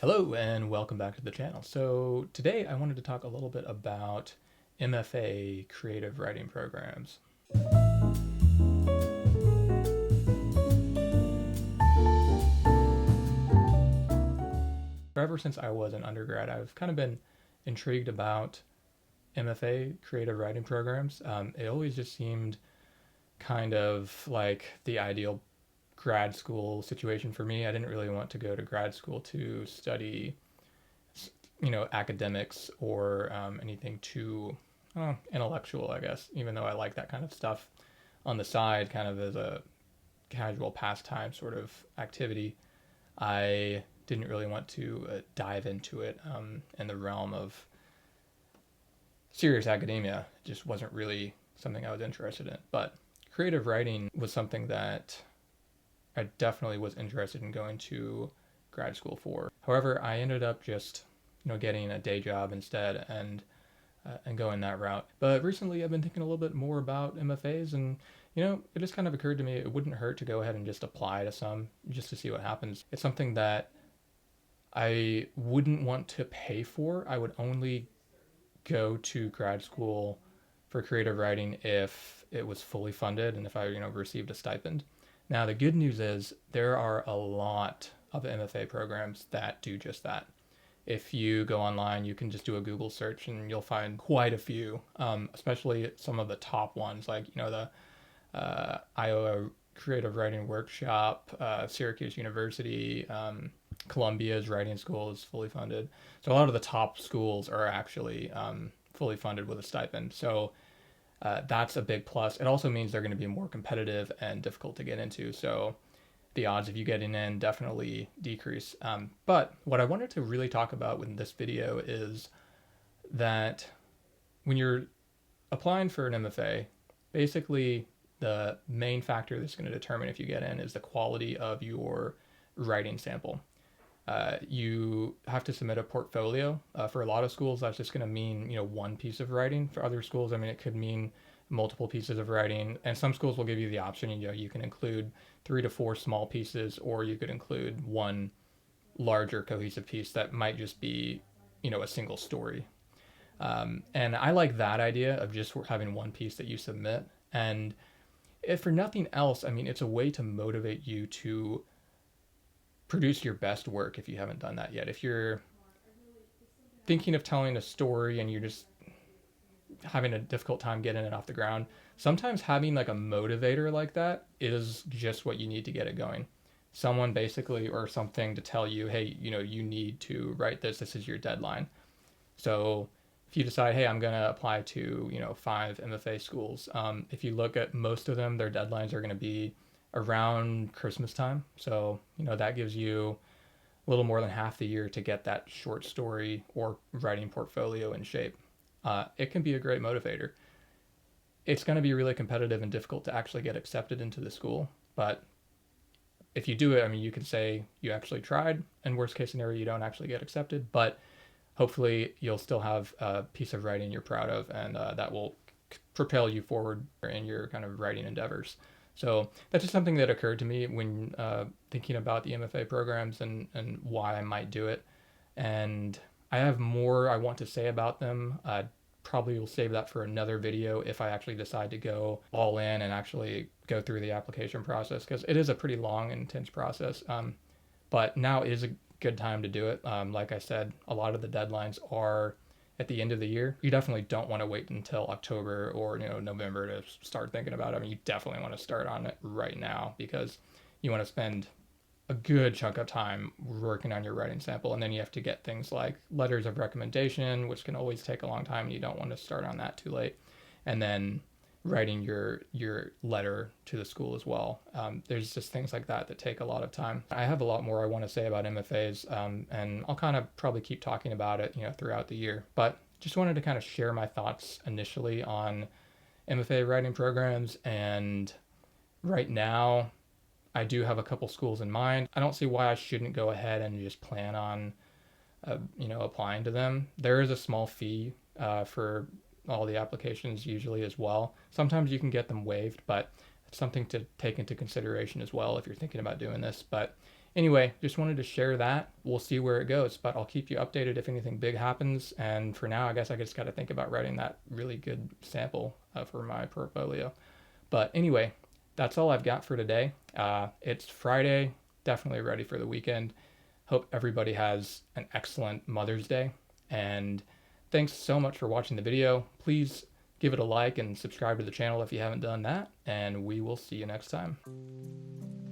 Hello and welcome back to the channel. So today I wanted to talk a little bit about MFA creative writing programs. Ever since I was an undergrad, I've kind of been intrigued about MFA creative writing programs. It always just seemed kind of like the ideal grad school situation for me. I didn't really want to go to grad school to study academics or anything too intellectual, I guess, even though I like that kind of stuff on the side, kind of as a casual pastime sort of activity. I didn't really want to dive into it in the realm of serious academia. It just wasn't really something I was interested in. But creative writing was something that I definitely was interested in going to grad school for. However, I ended up just getting a day job instead and going that route. But recently, I've been thinking a little bit more about MFAs, and it just kind of occurred to me it wouldn't hurt to go ahead and just apply to some just to see what happens. It's something that I wouldn't want to pay for. I would only go to grad school for creative writing if it was fully funded and if I received a stipend. Now the good news is there are a lot of MFA programs that do just that. If you go online, you can just do a Google search and you'll find quite a few, especially some of the top ones, like the Iowa Creative Writing Workshop, Syracuse University, Columbia's writing school is fully funded. So a lot of the top schools are actually fully funded with a stipend. So that's a big plus. It also means they're going to be more competitive and difficult to get into. So the odds of you getting in definitely decrease. But what I wanted to really talk about with this video is that when you're applying for an MFA, basically the main factor that's going to determine if you get in is the quality of your writing sample. You have to submit a portfolio. For a lot of schools, that's just going to mean one piece of writing. For other schools, I mean, it could mean multiple pieces of writing, and some schools will give you the option. You can include 3 to 4 small pieces, or you could include one larger cohesive piece that might just be a single story. And I like that idea of just having one piece that you submit. And if for nothing else, I mean, it's a way to motivate you to produce your best work if you haven't done that yet. If you're thinking of telling a story and you're just having a difficult time getting it off the ground, sometimes having like a motivator like that is just what you need to get it going. Someone basically or something to tell you, hey, you need to write this. This is your deadline. So if you decide, hey, I'm going to apply to 5 MFA schools, if you look at most of them, their deadlines are going to be around Christmas time. So that gives you a little more than half the year to get that short story or writing portfolio in shape. It can be a great motivator. It's going to be really competitive and difficult to actually get accepted into the school, but if you do it, I mean, you can say you actually tried, and worst case scenario, you don't actually get accepted, but hopefully you'll still have a piece of writing you're proud of, and that will propel you forward in your kind of writing endeavors. So that's just something that occurred to me when thinking about the MFA programs and why I might do it. And I have more I want to say about them. Probably will save that for another video if I actually decide to go all in and actually go through the application process, because it is a pretty long and intense process. But now is a good time to do it. Like I said, a lot of the deadlines are at the end of the year. You definitely don't want to wait until October or November to start thinking about it. I mean, you definitely want to start on it right now, because you want to spend a good chunk of time working on your writing sample, and then you have to get things like letters of recommendation, which can always take a long time, and you don't want to start on that too late, and then writing your letter to the school as well. There's just things like that that take a lot of time. I have a lot more I want to say about MFAs, and I'll kind of probably keep talking about it throughout the year, but just wanted to kind of share my thoughts initially on MFA writing programs. And right now I do have a couple schools in mind. I don't see why I shouldn't go ahead and just plan on applying to them. There is a small fee for all the applications usually as well. Sometimes you can get them waived, but it's something to take into consideration as well if you're thinking about doing this. But Anyway, just wanted to share that. We'll see where it goes, but I'll keep you updated if anything big happens. And for now, I guess I just got to think about writing that really good sample for my portfolio. But anyway, that's all I've got for today. It's Friday, definitely ready for the weekend. Hope everybody has an excellent Mother's Day. And thanks so much for watching the video. Please give it a like and subscribe to the channel if you haven't done that. And we will see you next time.